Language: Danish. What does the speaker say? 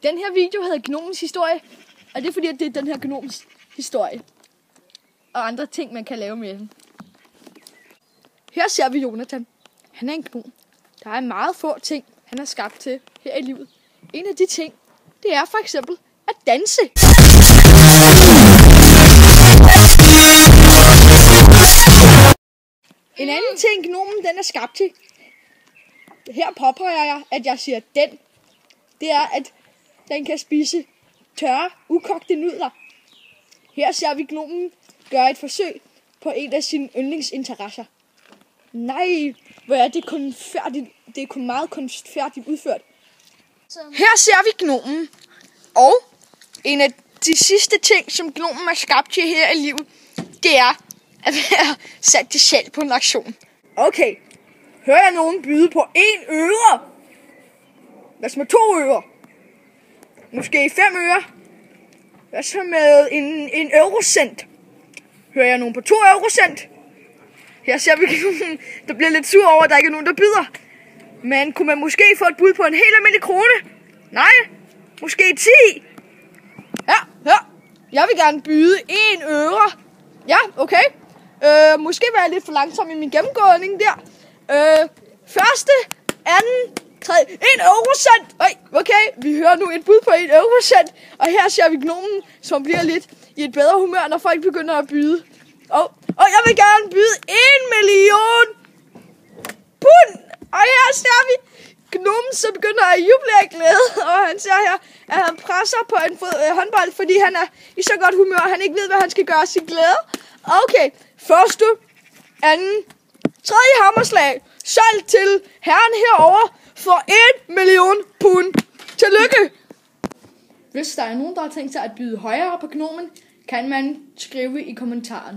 Den her video hedder Gnomens historie, og det er fordi, at det er den her gnoms historie. Og andre ting, man kan lave med den. Her ser vi Jonathan. Han er en gnom. Der er meget få ting, han er skabt til her i livet. En af de ting, det er for eksempel at danse. En anden ting, gnomen den er skabt til. Her påpeger jeg, at jeg siger den. Det er, at den kan spise tørre, ukogte nudler. Her ser vi gnomen gøre et forsøg på en af sine yndlingsinteresser. Nej, hvor er det kunstfærdigt. Det er kun meget kunstfærdigt udført. Her ser vi gnomen. Og en af de sidste ting, som gnomen er skabt til her i livet, det er at være sat til salg på en auktion. Okay, hører jeg nogen byde på 1 øre? Hvad så med 2 øre? Måske 5 øre? Hvad så med en eurocent? Hører jeg nogen på 2 eurocent? Her ser vi nogen, der bliver lidt sur over, at der ikke er nogen, der byder. Men kunne man måske få et bud på en helt almindelig krone? Nej, måske 10. Ja, jeg vil gerne byde 1 øre. Ja, okay. Måske var jeg lidt for langsom i min gennemgåning der. Første, anden, tredje, 1 eurocent. Okay, vi hører nu et bud på 1 eurocent. Og her ser vi gnomen, som bliver lidt i et bedre humør, når folk begynder at byde. Og jeg vil gerne byde 1 million pund. Og her ser vi gnomen, som begynder at juble af glæde. Og han ser her, at han presser på en håndbold, fordi han er i så godt humør, at han ikke ved, hvad han skal gøre af sin glæde. Okay, første, anden, tredje hammerslag. Solgt til herren herovre for 1 million pund. Tillykke! Hvis der er nogen, der har tænkt sig at byde højere på gnomen, kan man skrive i kommentaren.